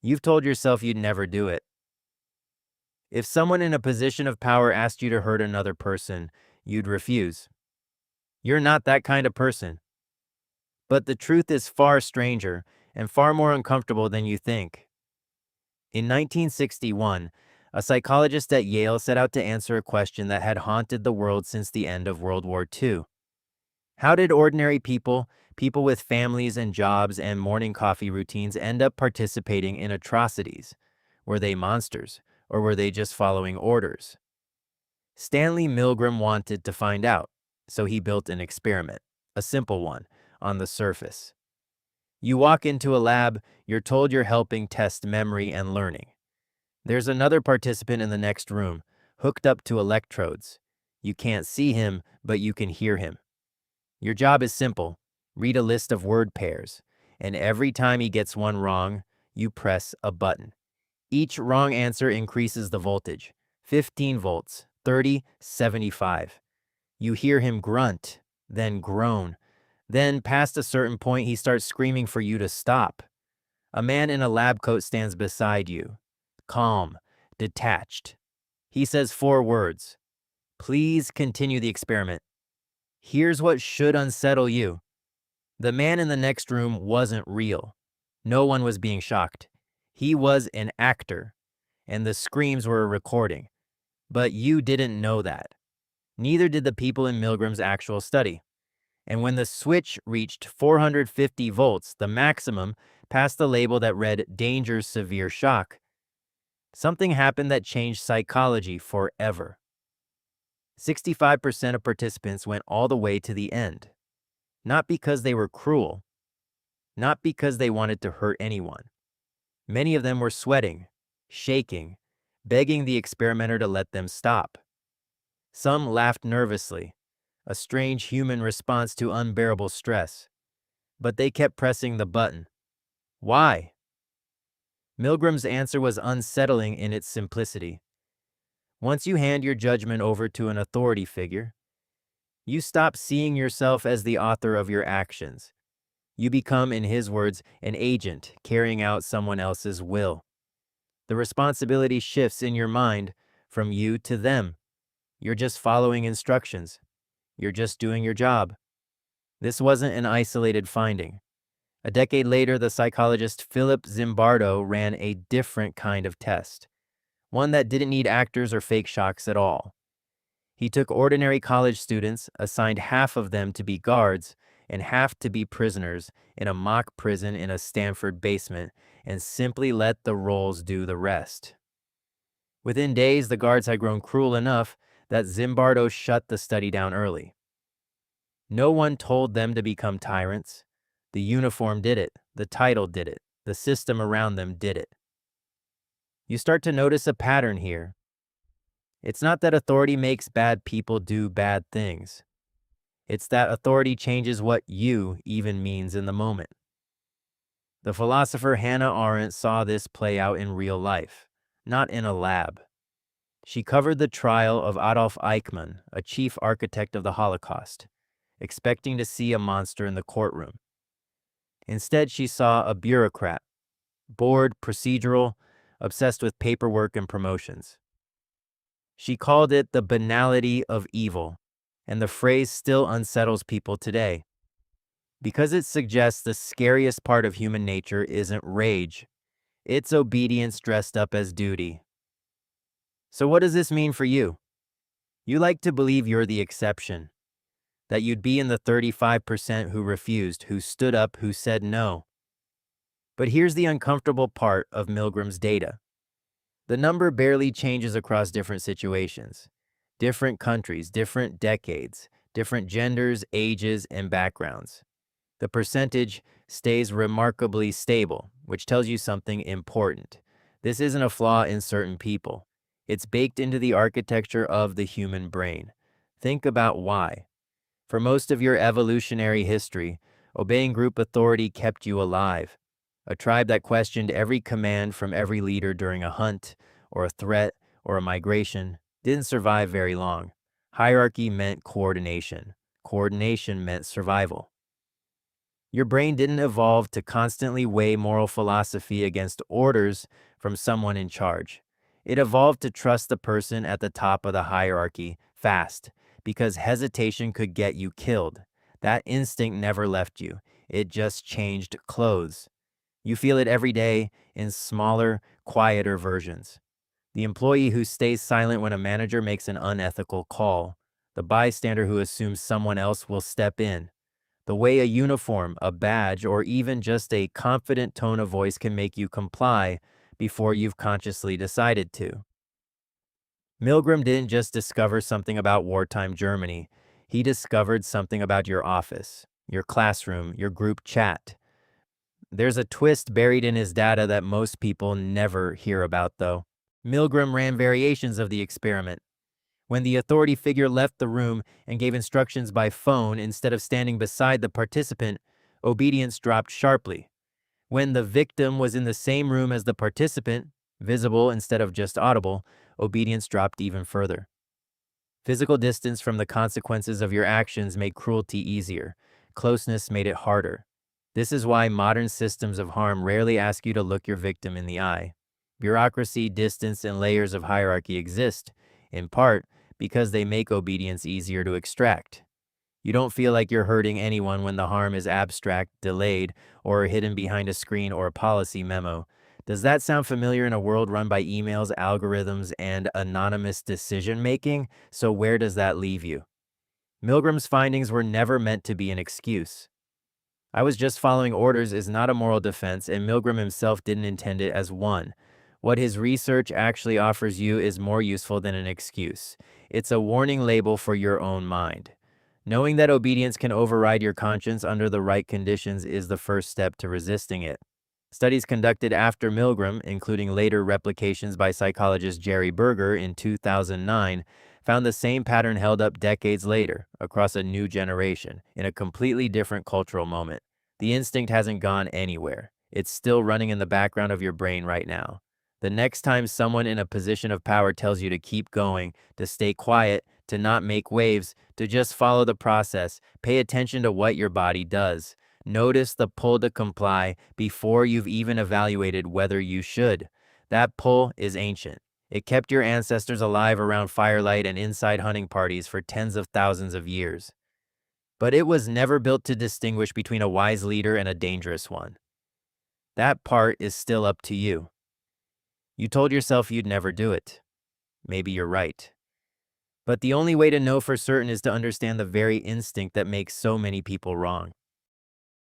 You've told yourself you'd never do it. If someone in a position of power asked you to hurt another person, you'd refuse. You're not that kind of person. But the truth is far stranger and far more uncomfortable than you think. In 1961, a psychologist at Yale set out to answer a question that had haunted the world since the end of World War II. How did ordinary people, people with families and jobs and morning coffee routines, end up participating in atrocities? Were they monsters, or were they just following orders? Stanley Milgram wanted to find out, so he built an experiment, a simple one, on the surface. You walk into a lab, you're told you're helping test memory and learning. There's another participant in the next room, hooked up to electrodes. You can't see him, but you can hear him. Your job is simple. Read a list of word pairs, and every time he gets one wrong, you press a button. Each wrong answer increases the voltage. 15 volts, 30, 75. You hear him grunt, then groan. Then, past a certain point, he starts screaming for you to stop. A man in a lab coat stands beside you, calm, detached. He says 4 words. Please continue the experiment. Here's what should unsettle you. The man in the next room wasn't real. No one was being shocked. He was an actor, and the screams were a recording. But you didn't know that. Neither did the people in Milgram's actual study. And when the switch reached 450 volts, the maximum, past the label that read danger severe shock, something happened that changed psychology forever. 65% of participants went all the way to the end. Not because they were cruel, not because they wanted to hurt anyone. Many of them were sweating, shaking, begging the experimenter to let them stop. Some laughed nervously, a strange human response to unbearable stress. But they kept pressing the button. Why? Milgram's answer was unsettling in its simplicity. Once you hand your judgment over to an authority figure, you stop seeing yourself as the author of your actions. You become, in his words, an agent carrying out someone else's will. The responsibility shifts in your mind from you to them. You're just following instructions. You're just doing your job. This wasn't an isolated finding. A decade later, the psychologist Philip Zimbardo ran a different kind of test, one that didn't need actors or fake shocks at all. He took ordinary college students, assigned half of them to be guards and half to be prisoners in a mock prison in a Stanford basement, and simply let the roles do the rest. Within days, the guards had grown cruel enough that Zimbardo shut the study down early. No one told them to become tyrants. The uniform did it, the title did it, the system around them did it. You start to notice a pattern here. It's not that authority makes bad people do bad things. It's that authority changes what you even means in the moment. The philosopher Hannah Arendt saw this play out in real life, not in a lab. She covered the trial of Adolf Eichmann, a chief architect of the Holocaust, expecting to see a monster in the courtroom. Instead, she saw a bureaucrat, bored, procedural, obsessed with paperwork and promotions. She called it the banality of evil, and the phrase still unsettles people today, because it suggests the scariest part of human nature isn't rage, it's obedience dressed up as duty. So what does this mean for you? You like to believe you're the exception, that you'd be in the 35% who refused, who stood up, who said no. But here's the uncomfortable part of Milgram's data. The number barely changes across different situations, different countries, different decades, different genders, ages, and backgrounds. The percentage stays remarkably stable, which tells you something important. This isn't a flaw in certain people. It's baked into the architecture of the human brain. Think about why. For most of your evolutionary history, obeying group authority kept you alive. A tribe that questioned every command from every leader during a hunt, or a threat, or a migration didn't survive very long. Hierarchy meant coordination. Coordination meant survival. Your brain didn't evolve to constantly weigh moral philosophy against orders from someone in charge. It evolved to trust the person at the top of the hierarchy fast, because hesitation could get you killed. That instinct never left you. It just changed clothes. You feel it every day in smaller, quieter versions. The employee who stays silent when a manager makes an unethical call. The bystander who assumes someone else will step in. The way a uniform, a badge, or even just a confident tone of voice can make you comply before you've consciously decided to. Milgram didn't just discover something about wartime Germany. He discovered something about your office, your classroom, your group chat. There's a twist buried in his data that most people never hear about, though. Milgram ran variations of the experiment. When the authority figure left the room and gave instructions by phone instead of standing beside the participant, obedience dropped sharply. When the victim was in the same room as the participant, visible instead of just audible, obedience dropped even further. Physical distance from the consequences of your actions made cruelty easier. Closeness made it harder. This is why modern systems of harm rarely ask you to look your victim in the eye. Bureaucracy, distance, and layers of hierarchy exist, in part because they make obedience easier to extract. You don't feel like you're hurting anyone when the harm is abstract, delayed, or hidden behind a screen or a policy memo. Does that sound familiar in a world run by emails, algorithms, and anonymous decision-making? So where does that leave you? Milgram's findings were never meant to be an excuse. I was just following orders is not a moral defense, and Milgram himself didn't intend it as one. What his research actually offers you is more useful than an excuse. It's a warning label for your own mind. Knowing that obedience can override your conscience under the right conditions is the first step to resisting it. Studies conducted after Milgram, including later replications by psychologist Jerry Berger in 2009, found the same pattern held up decades later, across a new generation, in a completely different cultural moment. The instinct hasn't gone anywhere. It's still running in the background of your brain right now. The next time someone in a position of power tells you to keep going, to stay quiet, to not make waves, to just follow the process, pay attention to what your body does. Notice the pull to comply before you've even evaluated whether you should. That pull is ancient. It kept your ancestors alive around firelight and inside hunting parties for tens of thousands of years. But it was never built to distinguish between a wise leader and a dangerous one. That part is still up to you. You told yourself you'd never do it. Maybe you're right. But the only way to know for certain is to understand the very instinct that makes so many people wrong.